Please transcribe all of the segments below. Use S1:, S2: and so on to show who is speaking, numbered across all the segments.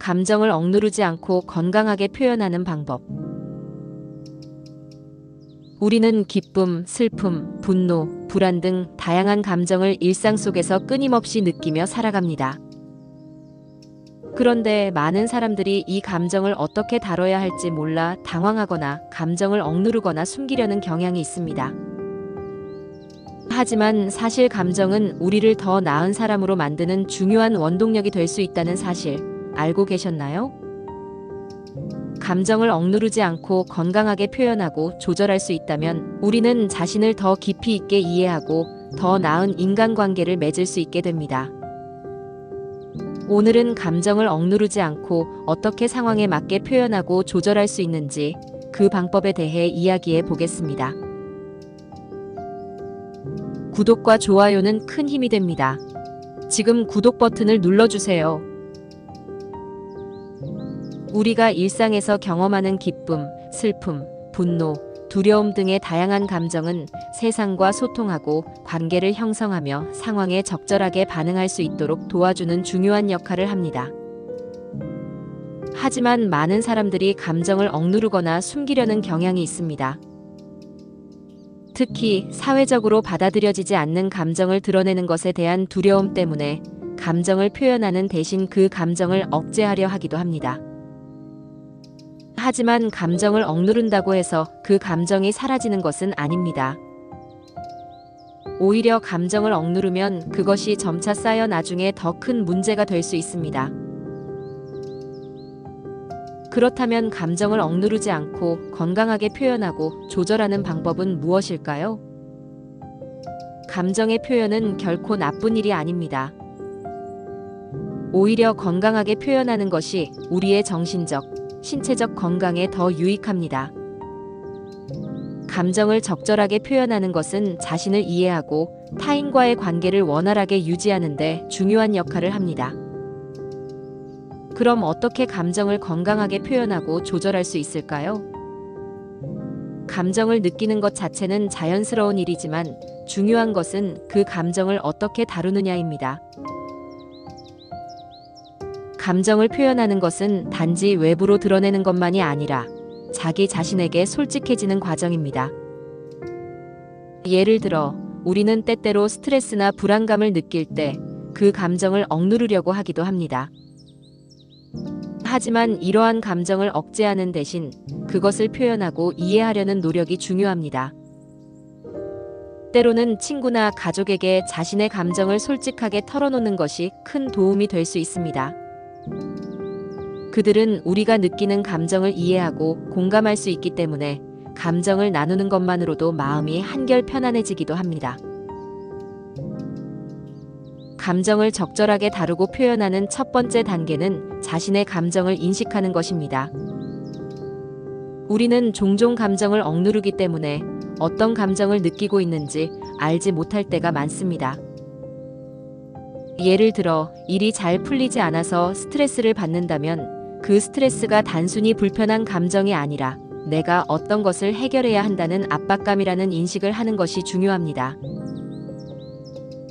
S1: 감정을 억누르지 않고 건강하게 표현하는 방법. 우리는 기쁨, 슬픔, 분노, 불안 등 다양한 감정을 일상 속에서 끊임없이 느끼며 살아갑니다. 그런데 많은 사람들이 이 감정을 어떻게 다뤄야 할지 몰라 당황하거나 감정을 억누르거나 숨기려는 경향이 있습니다. 하지만 사실 감정은 우리를 더 나은 사람으로 만드는 중요한 원동력이 될 수 있다는 사실 알고 계셨나요? 감정을 억누르지 않고 건강하게 표현하고 조절할 수 있다면 우리는 자신을 더 깊이 있게 이해하고 더 나은 인간관계를 맺을 수 있게 됩니다. 오늘은 감정을 억누르지 않고 어떻게 상황에 맞게 표현하고 조절할 수 있는지 그 방법에 대해 이야기해 보겠습니다. 구독과 좋아요는 큰 힘이 됩니다. 지금 구독 버튼을 눌러주세요. 우리가 일상에서 경험하는 기쁨, 슬픔, 분노, 두려움 등의 다양한 감정은 세상과 소통하고 관계를 형성하며 상황에 적절하게 반응할 수 있도록 도와주는 중요한 역할을 합니다. 하지만 많은 사람들이 감정을 억누르거나 숨기려는 경향이 있습니다. 특히 사회적으로 받아들여지지 않는 감정을 드러내는 것에 대한 두려움 때문에 감정을 표현하는 대신 그 감정을 억제하려 하기도 합니다. 하지만 감정을 억누른다고 해서 그 감정이 사라지는 것은 아닙니다. 오히려 감정을 억누르면 그것이 점차 쌓여 나중에 더 큰 문제가 될 수 있습니다. 그렇다면 감정을 억누르지 않고 건강하게 표현하고 조절하는 방법은 무엇일까요? 감정의 표현은 결코 나쁜 일이 아닙니다. 오히려 건강하게 표현하는 것이 우리의 정신적, 신체적 건강에 더 유익합니다. 감정을 적절하게 표현하는 것은 자신을 이해하고 타인과의 관계를 원활하게 유지하는 데 중요한 역할을 합니다. 그럼 어떻게 감정을 건강하게 표현하고 조절할 수 있을까요? 감정을 느끼는 것 자체는 자연스러운 일이지만 중요한 것은 그 감정을 어떻게 다루느냐입니다. 감정을 표현하는 것은 단지 외부로 드러내는 것만이 아니라 자기 자신에게 솔직해지는 과정입니다. 예를 들어, 우리는 때때로 스트레스나 불안감을 느낄 때 그 감정을 억누르려고 하기도 합니다. 하지만 이러한 감정을 억제하는 대신 그것을 표현하고 이해하려는 노력이 중요합니다. 때로는 친구나 가족에게 자신의 감정을 솔직하게 털어놓는 것이 큰 도움이 될 수 있습니다. 그들은 우리가 느끼는 감정을 이해하고 공감할 수 있기 때문에 감정을 나누는 것만으로도 마음이 한결 편안해지기도 합니다. 감정을 적절하게 다루고 표현하는 첫 번째 단계는 자신의 감정을 인식하는 것입니다. 우리는 종종 감정을 억누르기 때문에 어떤 감정을 느끼고 있는지 알지 못할 때가 많습니다. 예를 들어, 일이 잘 풀리지 않아서 스트레스를 받는다면 그 스트레스가 단순히 불편한 감정이 아니라 내가 어떤 것을 해결해야 한다는 압박감이라는 인식을 하는 것이 중요합니다.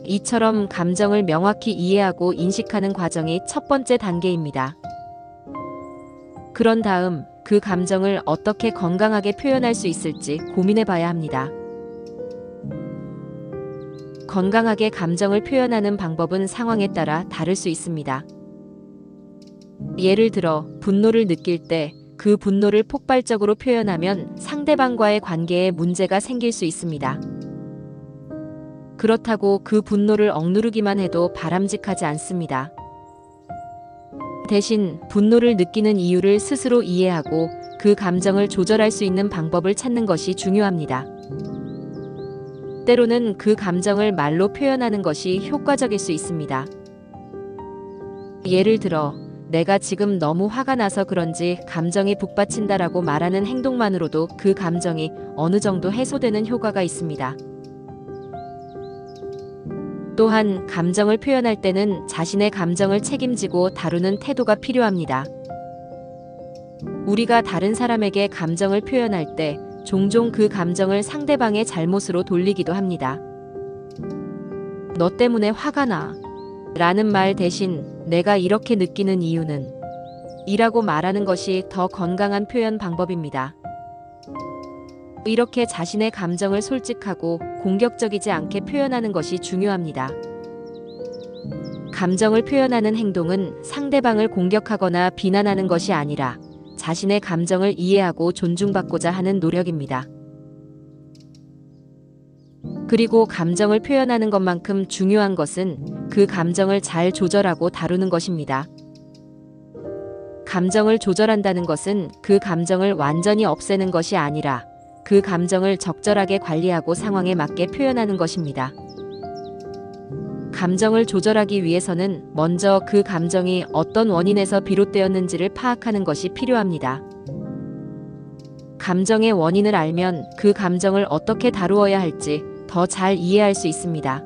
S1: 이처럼 감정을 명확히 이해하고 인식하는 과정이 첫 번째 단계입니다. 그런 다음 그 감정을 어떻게 건강하게 표현할 수 있을지 고민해 봐야 합니다. 건강하게 감정을 표현하는 방법은 상황에 따라 다를 수 있습니다. 예를 들어, 분노를 느낄 때 그 분노를 폭발적으로 표현하면 상대방과의 관계에 문제가 생길 수 있습니다. 그렇다고 그 분노를 억누르기만 해도 바람직하지 않습니다. 대신 분노를 느끼는 이유를 스스로 이해하고 그 감정을 조절할 수 있는 방법을 찾는 것이 중요합니다. 때로는 그 감정을 말로 표현하는 것이 효과적일 수 있습니다. 예를 들어, 내가 지금 너무 화가 나서 그런지 감정이 북받친다라고 말하는 행동만으로도 그 감정이 어느 정도 해소되는 효과가 있습니다. 또한 감정을 표현할 때는 자신의 감정을 책임지고 다루는 태도가 필요합니다. 우리가 다른 사람에게 감정을 표현할 때 종종 그 감정을 상대방의 잘못으로 돌리기도 합니다. 너 때문에 화가 나 라는 말 대신 내가 이렇게 느끼는 이유는 이라고 말하는 것이 더 건강한 표현 방법입니다. 이렇게 자신의 감정을 솔직하고 공격적이지 않게 표현하는 것이 중요합니다. 감정을 표현하는 행동은 상대방을 공격하거나 비난하는 것이 아니라 자신의 감정을 이해하고 존중받고자 하는 노력입니다. 그리고 감정을 표현하는 것만큼 중요한 것은 그 감정을 잘 조절하고 다루는 것입니다. 감정을 조절한다는 것은 그 감정을 완전히 없애는 것이 아니라 그 감정을 적절하게 관리하고 상황에 맞게 표현하는 것입니다. 감정을 조절하기 위해서는 먼저 그 감정이 어떤 원인에서 비롯되었는지를 파악하는 것이 필요합니다. 감정의 원인을 알면 그 감정을 어떻게 다루어야 할지 더 잘 이해할 수 있습니다.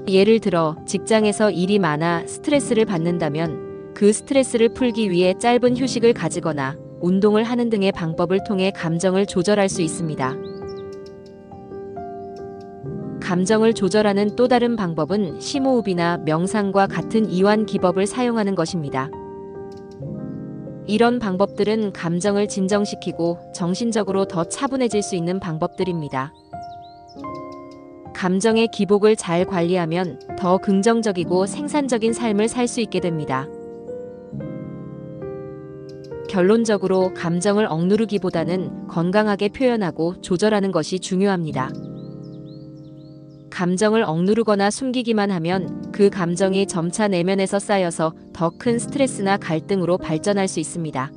S1: 예를 들어 직장에서 일이 많아 스트레스를 받는다면 그 스트레스를 풀기 위해 짧은 휴식을 가지거나 운동을 하는 등의 방법을 통해 감정을 조절할 수 있습니다. 감정을 조절하는 또 다른 방법은 심호흡이나 명상과 같은 이완 기법을 사용하는 것입니다. 이런 방법들은 감정을 진정시키고 정신적으로 더 차분해질 수 있는 방법들입니다. 감정의 기복을 잘 관리하면 더 긍정적이고 생산적인 삶을 살 수 있게 됩니다. 결론적으로 감정을 억누르기보다는 건강하게 표현하고 조절하는 것이 중요합니다. 감정을 억누르거나 숨기기만 하면 그 감정이 점차 내면에서 쌓여서 더 큰 스트레스나 갈등으로 발전할 수 있습니다.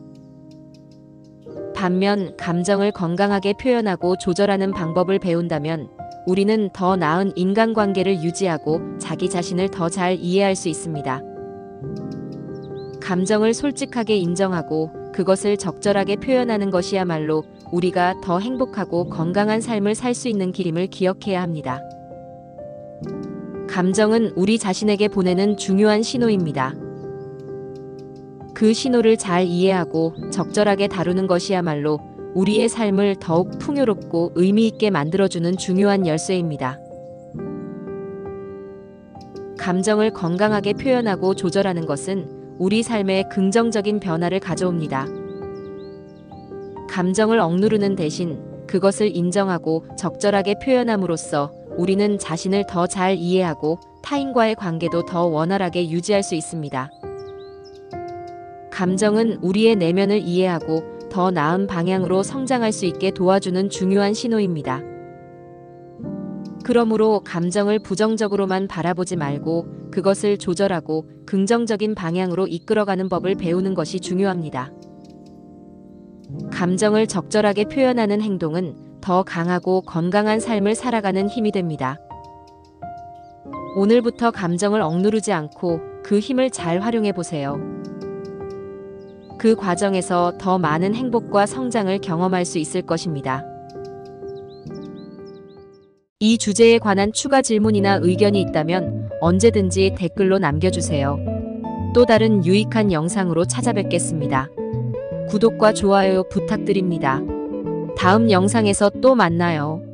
S1: 반면 감정을 건강하게 표현하고 조절하는 방법을 배운다면 우리는 더 나은 인간관계를 유지하고 자기 자신을 더 잘 이해할 수 있습니다. 감정을 솔직하게 인정하고 그것을 적절하게 표현하는 것이야말로 우리가 더 행복하고 건강한 삶을 살 수 있는 길임을 기억해야 합니다. 감정은 우리 자신에게 보내는 중요한 신호입니다. 그 신호를 잘 이해하고 적절하게 다루는 것이야말로 우리의 삶을 더욱 풍요롭고 의미 있게 만들어주는 중요한 열쇠입니다. 감정을 건강하게 표현하고 조절하는 것은 우리 삶에 긍정적인 변화를 가져옵니다. 감정을 억누르는 대신 그것을 인정하고 적절하게 표현함으로써 우리는 자신을 더 잘 이해하고 타인과의 관계도 더 원활하게 유지할 수 있습니다. 감정은 우리의 내면을 이해하고 더 나은 방향으로 성장할 수 있게 도와주는 중요한 신호입니다. 그러므로 감정을 부정적으로만 바라보지 말고 그것을 조절하고 긍정적인 방향으로 이끌어가는 법을 배우는 것이 중요합니다. 감정을 적절하게 표현하는 행동은 더 강하고 건강한 삶을 살아가는 힘이 됩니다. 오늘부터 감정을 억누르지 않고 그 힘을 잘 활용해 보세요. 그 과정에서 더 많은 행복과 성장을 경험할 수 있을 것입니다. 이 주제에 관한 추가 질문이나 의견이 있다면 언제든지 댓글로 남겨주세요. 또 다른 유익한 영상으로 찾아뵙겠습니다. 구독과 좋아요 부탁드립니다. 다음 영상에서 또 만나요.